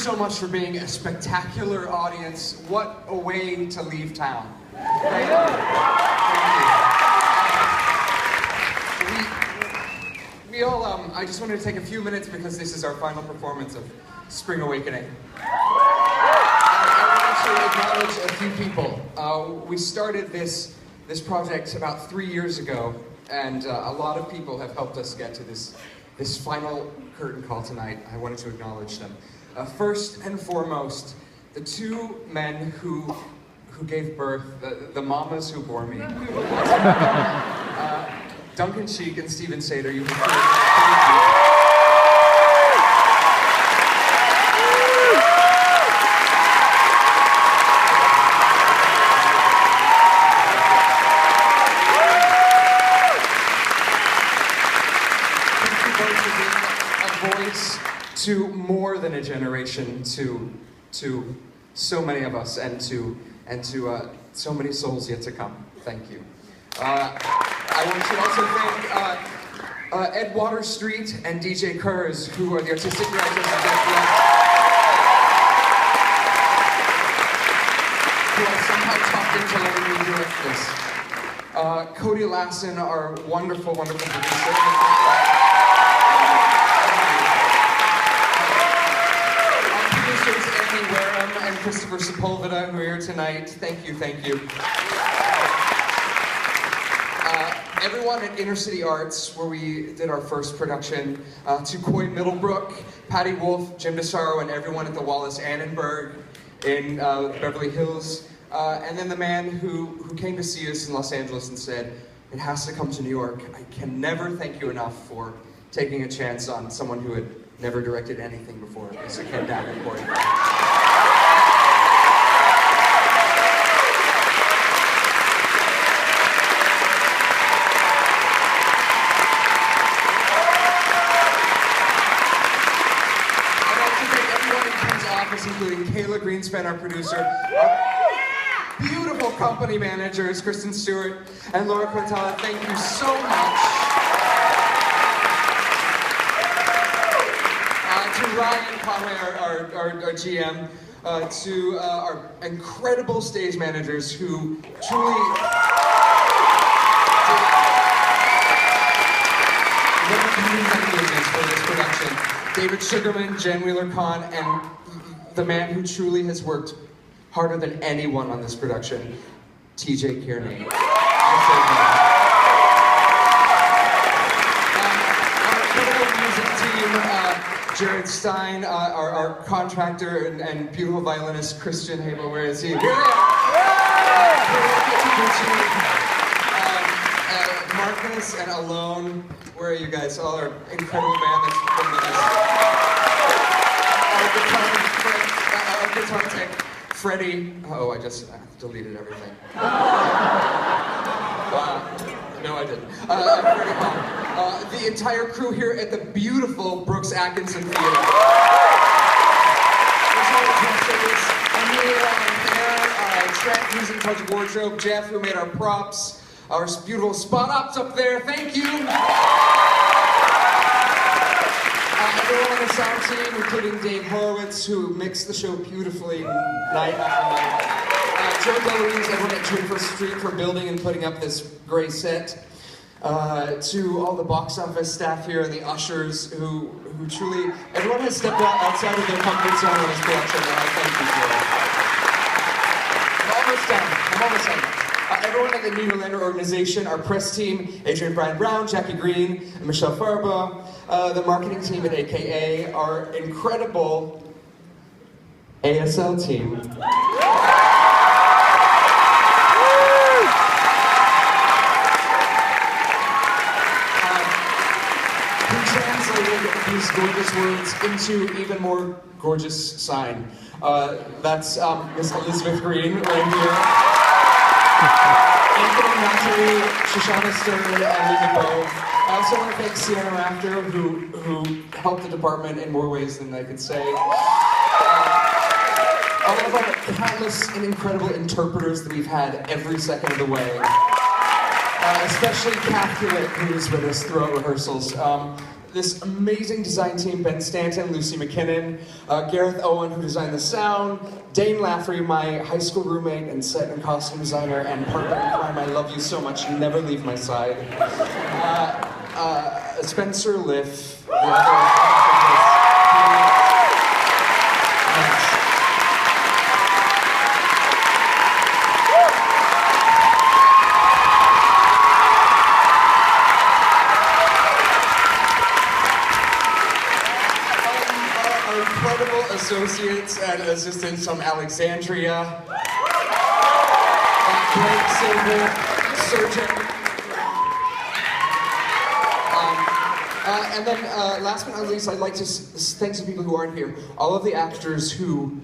so much for being a spectacular audience. What a way to leave town. Thank you. We all, I just wanted to take a few minutes because this is our final performance of Spring Awakening. I want to acknowledge a few people. We started this project about 3 years ago, and a lot of people have helped us get to this final curtain call tonight. I wanted to acknowledge them. First and foremost, the two men who gave birth, the mamas who bore me. Duncan Sheik and Stephen Sater, you have to more than a generation, to so many of us, and to so many souls yet to come. Thank you. I want to also thank Ed Waterstreet and DJ Kurz, who are the artistic directors of Death Left, who I somehow talked into letting me direct this. Cody Lassen, our wonderful, wonderful producer. And Christopher Sepulveda, who are here tonight. Thank you, thank you. Everyone at Inner City Arts, where we did our first production, to Coy Middlebrook, Patty Wolf, Jim DeSaro, and everyone at the Wallace Annenberg in Beverly Hills. And then the man who came to see us in Los Angeles and said, it has to come to New York. I can never thank you enough for taking a chance on someone who had never directed anything before, Mr. Ken Davenport. Including Kayla Greenspan, our producer, our beautiful company managers, Kristen Stewart and Laura Quintana. Thank you so much. To Ryan Conway, our GM, to our incredible stage managers who truly for this production. David Sugarman, Jen Wheeler-Kahn, and the man who truly has worked harder than anyone on this production, TJ Kearney. Our incredible music team, Jared Stein, our contractor and beautiful violinist, Christian Hable. Where is he? Here they are! Marcus and Alone. Where are you guys? All our incredible band that's been with us. Our guitar tech, Freddie. Oh, I just deleted everything. No, I didn't. Freddie Hall. The entire crew here at the beautiful Brooks Atkinson Theater. Amelia and Claire, Trent, who's in charge of wardrobe, Jeff, who made our props, our beautiful spot ops up there. Thank you. Everyone on the sound team, including Dave Horowitz, who mixed the show beautifully night after night. Joe DeLuise, everyone at 21st Street for building and putting up this great set. To all the box office staff here and the ushers who truly, everyone has stepped out outside of their comfort zone in this production, and I thank you for it. I'm almost done. Everyone at the New Yorlander organization, our press team, Adrian Brian Brown, Jackie Green, and Michelle Farba, the marketing team at AKA, our incredible ASL team. Who translated these gorgeous words into even more gorgeous sign. That's Miss Elizabeth Green right here. Anthony Mattery, Shoshana Stern, and Lisa Bowe. I also want to thank Sienna Rafter, who helped the department in more ways than I could say. All of our countless and incredible interpreters that we've had every second of the way. Especially Kath Hewitt, who's with us throughout rehearsals. this amazing design team: Ben Stanton, Lucy McKinnon, Gareth Owen, who designed the sound, Dane Laffrey, my high school roommate and set and costume designer, and partner in crime. I love you so much. You never leave my side. Spencer Liff. Associates and assistants from Alexandria, Blake Silver, surgeon. And then last but not least, I'd like to thank some people who aren't here. All of the actors who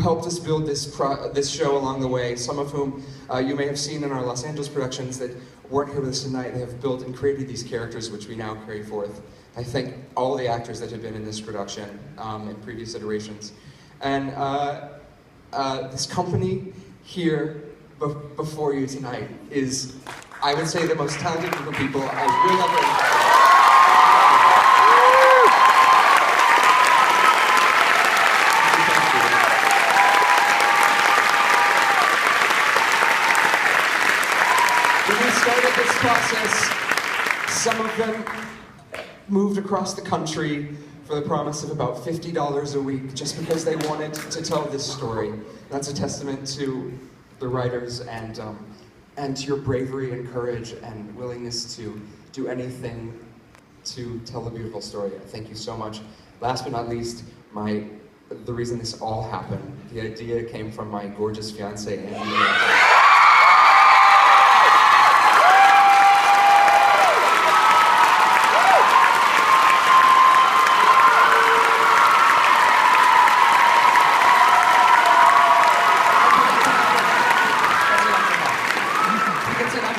helped us build this show along the way, some of whom you may have seen in our Los Angeles productions that weren't here with us tonight. They have built and created these characters which we now carry forth. I thank all the actors that have been in this production in previous iterations. And this company here before you tonight is, I would say, the most talented group of people I will ever encounter. When we started this process, some of them moved across the country for the promise of about $50 a week just because they wanted to tell this story. That's a testament to the writers and to your bravery and courage and willingness to do anything to tell a beautiful story. Thank you so much. Last but not least, the reason this all happened, the idea came from my gorgeous fiance, Andy.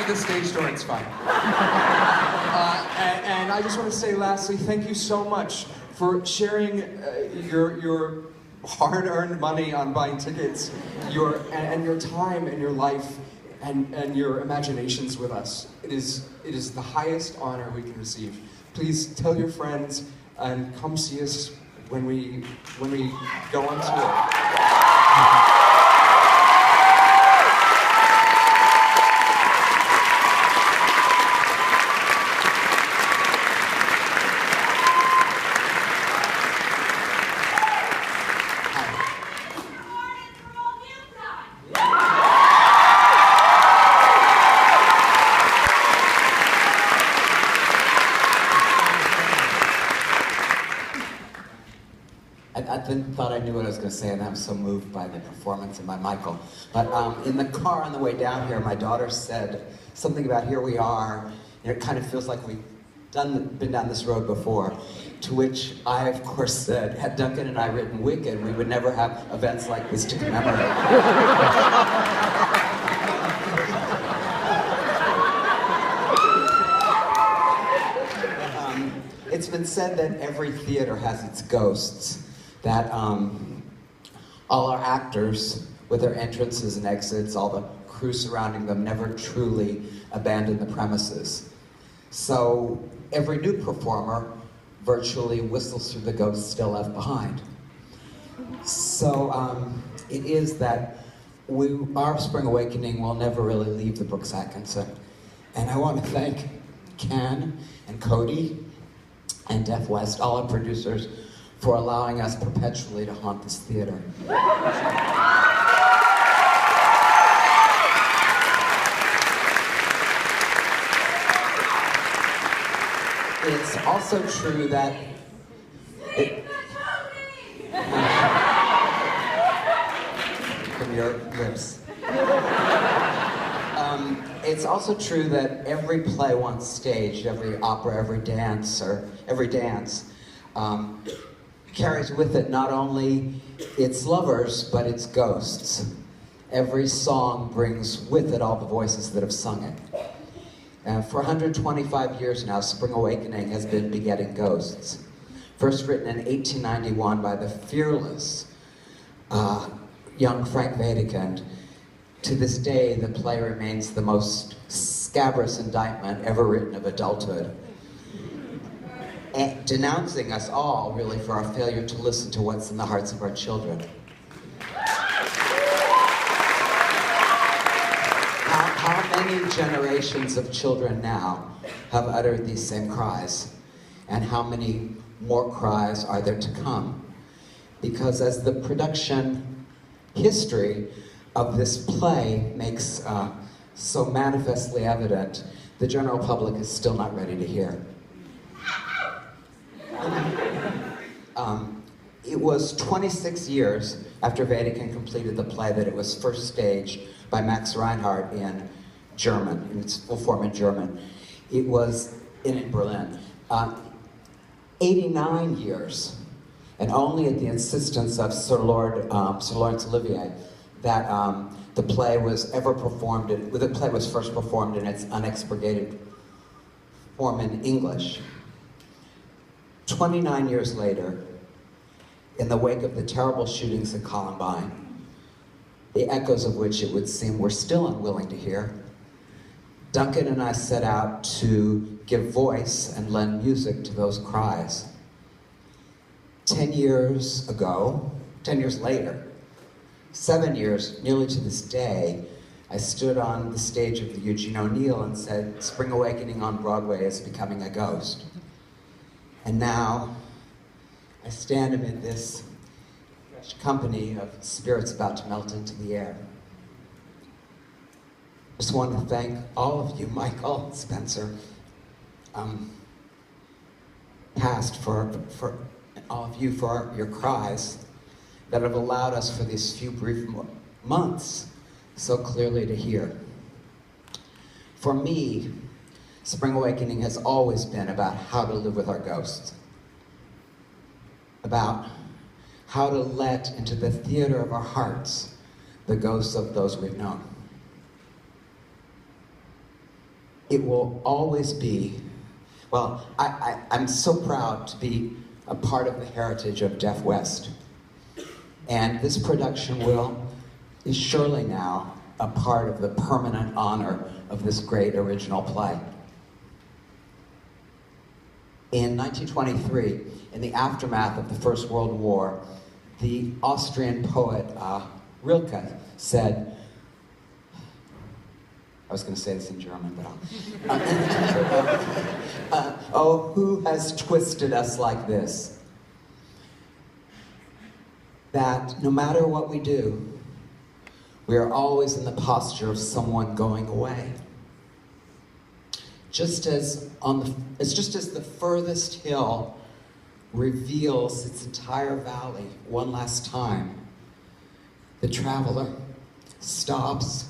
Stage door, it's fine. And I just want to say lastly, thank you so much for sharing your hard-earned money on buying tickets, your time and your life and your imaginations with us. It is the highest honor we can receive. Please tell your friends and come see us when we go on tour. I thought I knew what I was going to say, and I'm so moved by the performance and by Michael. But in the car on the way down here, my daughter said something about here we are. It kind of feels like we've been down this road before. To which I, of course, said, had Duncan and I written Wicked, we would never have events like this to commemorate. It's been said that every theater has its ghosts. That all our actors, with their entrances and exits, all the crew surrounding them, never truly abandon the premises. So every new performer virtually whistles through the ghosts still left behind. So it is that our Spring Awakening will never really leave the Brooks Atkinson. And I want to thank Ken and Cody and Def West, all our producers, for allowing us perpetually to haunt this theater. It's also true that from your lips. It's also true that every play once staged, every opera, every dance, carries with it not only its lovers, but its ghosts. Every song brings with it all the voices that have sung it. For 125 years now, Spring Awakening has been begetting ghosts. First written in 1891 by the fearless young Frank Wedekind. To this day, the play remains the most scabrous indictment ever written of adulthood. denouncing us all, really, for our failure to listen to what's in the hearts of our children. How many generations of children now have uttered these same cries? And how many more cries are there to come? Because as the production history of this play makes so manifestly evident, the general public is still not ready to hear. It was 26 years after Vatican completed the play that it was first staged by Max Reinhardt in German, in its full form in German. It was in Berlin. 89 years, and only at the insistence of Sir Laurence Olivier, that the play was ever performed. The play was first performed in its unexpurgated form in English. 29 years later, in the wake of the terrible shootings at Columbine, the echoes of which it would seem we're still unwilling to hear, Duncan and I set out to give voice and lend music to those cries. 10 years ago, 10 years later, 7 years, nearly to this day, I stood on the stage of the Eugene O'Neill and said, "Spring Awakening on Broadway is becoming a ghost." And now, I stand amid this fresh company of spirits about to melt into the air. Just want to thank all of you, Michael, Spencer, past for all of you for your cries that have allowed us for these few brief months so clearly to hear. For me, Spring Awakening has always been about how to live with our ghosts, about how to let into the theater of our hearts the ghosts of those we've known. It will always be, well, I'm so proud to be a part of the heritage of Deaf West. And this production is surely now a part of the permanent honor of this great original play. In 1923, in the aftermath of the First World War, the Austrian poet Rilke said, I was going to say this in German, but oh, who has twisted us like this? That no matter what we do, we are always in the posture of someone going away. Just as the furthest hill reveals its entire valley one last time, the traveler stops,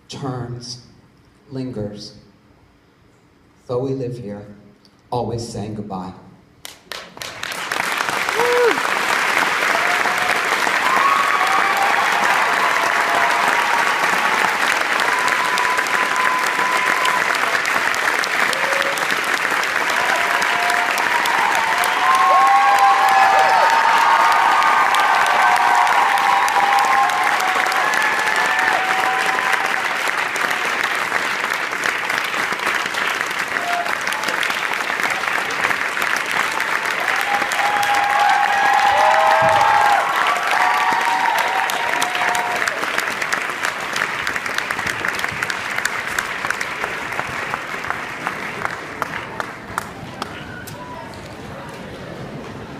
turns, lingers. So we live here, always saying goodbye.